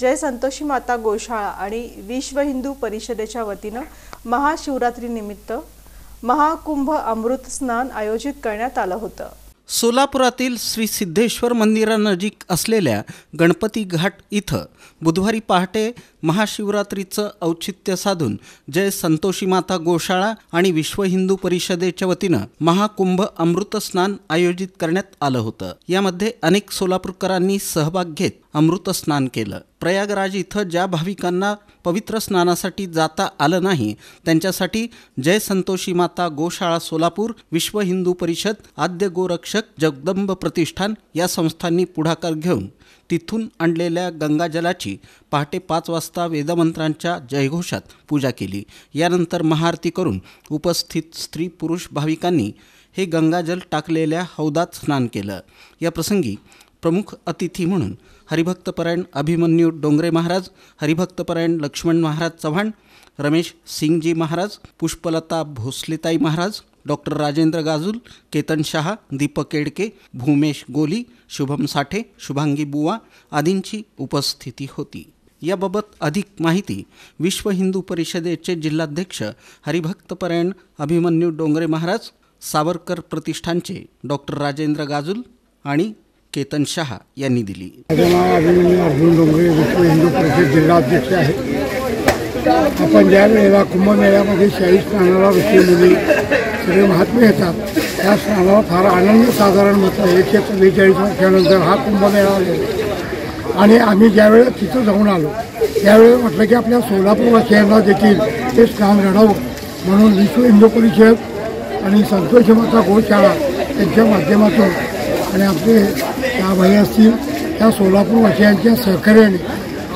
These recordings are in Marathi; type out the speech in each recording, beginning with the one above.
जय संतोषी माता गोशाळा आणि विश्व हिंदू परिषदेच्या वतीनं महाशिवरात्रीनिमित्त महाकुंभ अमृत स्नान आयोजित करण्यात आलं होतं। सोलापुरातील श्री सिद्धेश्वर मंदिरानजीक असलेल्या गणपती घाट इथं बुधवारी पहाटे महाशिवरात्रीचं औचित्य साधून जय संतोषी माता गोशाळा आणि विश्व हिंदू परिषदेच्या वतीनं महाकुंभ अमृत स्नान आयोजित करण्यात आलं होतं। यामध्ये अनेक सोलापूरकरांनी सहभाग घेत अमृत स्नान केलं। प्रयागराज इथं ज्या भाविकांना पवित्र स्नानासाठी जाता आलं नाही त्यांच्यासाठी जय संतोषी माता गोशाळा सोलापूर, विश्व हिंदू परिषद, आद्य गोरक्षक, जगदंब प्रतिष्ठान या संस्थांनी पुढाकार घेऊन तिथून आणलेल्या गंगाजलाची पहाटे 5 वाजता वेदमंत्रांच्या जयघोषात पूजा केली। यानंतर महाआरती करून उपस्थित स्त्री पुरुष भाविकांनी हे गंगाजल टाकलेल्या हौदात स्नान केलं। या प्रसंगी प्रमुख अतिथी म्हणून हरिभक्तपरायण अभिमन्यू डोंगरे महाराज, हरिभक्तपरायण लक्ष्मण महाराज चव्हाण, रमेश सिंगजी महाराज, पुष्पलता भोसलेताई महाराज, डॉक्टर राजेंद्र गाजुल, केतन शहा, दीपक केडके, भूमेश गोली, शुभम साठे, शुभांगी बुवा आदींची उपस्थिती होती। याबाबत अधिक माहिती विश्व हिंदू परिषदेचे जिल्हाध्यक्ष हरिभक्तपरायण अभिमन्यू डोंगरे महाराज, सावरकर प्रतिष्ठानचे डॉक्टर राजेंद्र गाजुल आणि केतन शहा यांनी दिली। अर्जुन डोंगरे विश्व हिंदू परिषद जिल्हाध्यक्ष आहे। आपण ज्या वेळेला कुंभमेळ्यामध्ये शाही स्नानाला ऋषीमुनी सगळे महात्मे येतात त्या स्नानाला फार आनंद साधारण होतं। 144 वर्षानंतर हा कुंभमेळा आलेला आणि आम्ही ज्यावेळेला तिथं जाऊन आलो त्यावेळेला म्हटलं की आपल्या सोलापूरवासियांना देखील ते स्नान घडावं म्हणून विश्व हिंदू परिषद आणि संतोषी माता गोशाळा यांच्या माध्यमातून आणि आपले त्या भाई असतील त्या सोलापूरवासियांच्या सहकार्याने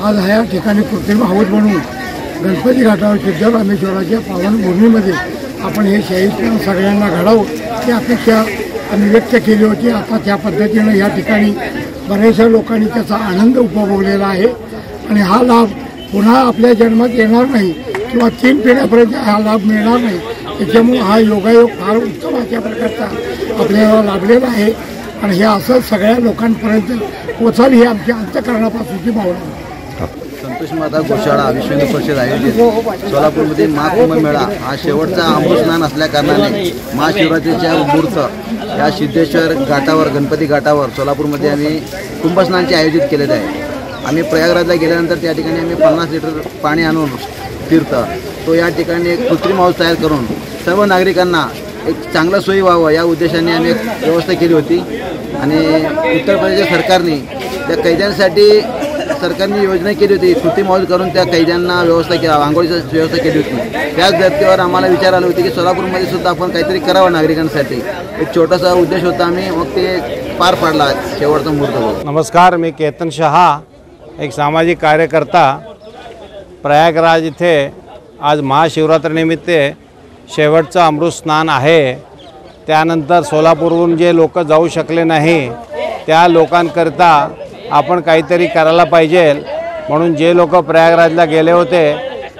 आज ह्या ठिकाणी कृत्रिम हौद बनवून गणपती घाटावर सिद्धरामेश्वराच्या पावन भूमीमध्ये आपण हे शाही स्नान सगळ्यांना घडावं ही अपेक्षा आम्ही व्यक्त केली होती। आता त्या पद्धतीनं या ठिकाणी बऱ्याचशा लोकांनी त्याचा आनंद उपभोगलेला आहे आणि हा लाभ पुन्हा आपल्या जन्मात येणार नाही किंवा 3 पिढ्यापर्यंत हा लाभ मिळणार नाही। त्याच्यामुळे हा योगायोग फार उत्तम अशा प्रकारचा आपल्याला लाभलेला आहे आणि हे असं सगळ्या लोकांपर्यंत पोचाल ही आमच्या अंतःकरणापासूनची भावना आहे। संतोषी माता गोशाळा विश्व हिंदू परिषद आयोजित सोलापूरमध्ये महाकुंभ मेळा हा शेवटचा अमृत स्नान असल्या कारणाने महाशिवरात्रीच्या मुहूर्त या सिद्धेश्वर घाटावर गणपती घाटावर सोलापूरमध्ये आम्ही कुंभस्नानचे आयोजित केलेले आहे। आम्ही प्रयागराजला गेल्यानंतर त्या ठिकाणी आम्ही 50 लिटर पाणी आणून तीर्थ तो या ठिकाणी एक कृत्रिम हौद तयार करून सर्व नागरिकांना एक चांगला सोयी व्हावं या उद्देशाने आम्ही एक व्यवस्था केली होती आणि उत्तर प्रदेश सरकारने त्या कैद्यांसाठी सरकारने योजना केली होती। कृत्रिम हौद करून त्या कैद्यांना व्यवस्था केली, आंघोळीची व्यवस्था केली होती। त्याच धर्तीवर आम्हाला विचार आला होती की सोलापूरमध्ये सुद्धा आपण काहीतरी करावं नागरिकांसाठी। एक छोटासा उद्देश होता, आम्ही मग ते पार पाडला शेवटचा मुहूर्त। नमस्कार, मी केतन शहा, एक सामाजिक कार्यकर्ता। प्रयागराज इथे आज महाशिवरात्रीनिमित्त शेवटचं अमृत स्नान आहे। त्यानंतर सोलापूरहून जे लोक जाऊ शकले नाही त्या लोकांकरिता आपण काहीतरी करायला पाहिजे म्हणून जे लोक प्रयागराजला गेले होते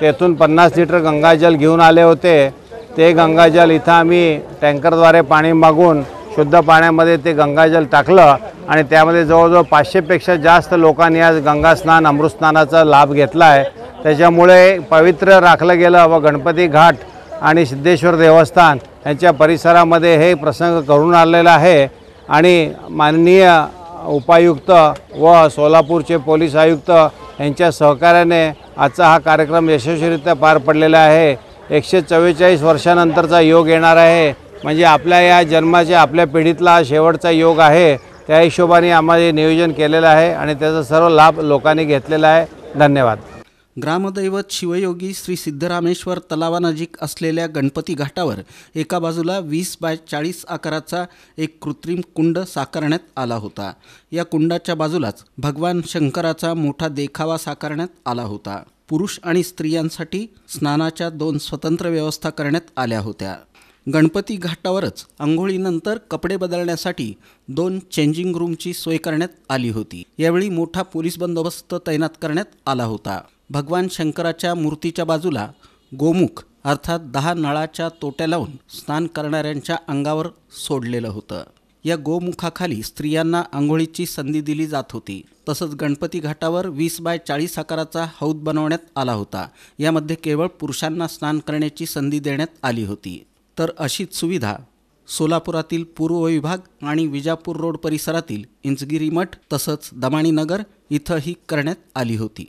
तेथून 50 लिटर गंगाजल घेऊन आले होते ते गंगाजल इथं आम्ही टँकरद्वारे पाणी मागून शुद्ध पाण्यामध्ये ते गंगाजल टाकलं आणि त्यामध्ये जवळजवळ 500पेक्षा जास्त लोकांनी आज गंगा स्नान अमृत स्नानाचा लाभ घेतला आहे। त्याच्यामुळे पवित्र राखलं गेलं व गणपती घाट आणि सिद्धेश्वर देवस्थान यांच्या परिसरामध्ये हे प्रसंग करून आलेला आहे आणि माननीय उपायुक्त व सोलापूरचे पोलीस आयुक्त यांच्या सहकार्याने आजचा हा कार्यक्रम यशस्वीरित्या पार पडलेला आहे। 144 वर्षानंतरचा योग येणार आहे म्हणजे आपल्या या जन्माच्या आपल्या पिढीतला शेवटचा योग आहे। त्या हिशोबाने आम्हाला नियोजन केलेलं आहे आणि त्याचा सर्व लाभ लोकांनी घेतलेला आहे। धन्यवाद। ग्रामदैवत शिवयोगी श्री सिद्धरामेश्वर तलावानजीक असलेल्या गणपती घाटावर एका बाजूला 20 बाय 40 आकाराचा एक कृत्रिम कुंड साकारण्यात आला होता। या कुंडाच्या बाजूलाच भगवान शंकराचा मोठा देखावा साकारण्यात आला होता। पुरुष आणि स्त्रियांसाठी स्नानाच्या 2 स्वतंत्र व्यवस्था करण्यात आल्या होत्या। गणपती घाटावरच अंघोळीनंतर कपडे बदलण्यासाठी 2 चेंजिंग रूमची सोय करण्यात आली होती। यावेळी मोठा पोलीस बंदोबस्त तैनात करण्यात आला होता। भगवान शंकराच्या मूर्तीच्या बाजूला गोमुख अर्थात 10 नळाच्या तोट्या लावून स्नान करणाऱ्यांच्या अंगावर सोडलेलं होतं। या गोमुखाखाली स्त्रियांना आंघोळीची संधी दिली जात होती. तसंच गणपती घाटावर 20x40 आकाराचा हौद बनवण्यात आला होता. यामध्ये केवळ पुरुषांना स्नान करण्याची संधी देण्यात आली होती. तर अशीच सुविधा सोलापुरातील पूर्व विभाग आणि विजापूर रोड परिसरातील इंचगिरी मठ तसंच दमाणी नगर इथंही करण्यात आली होती.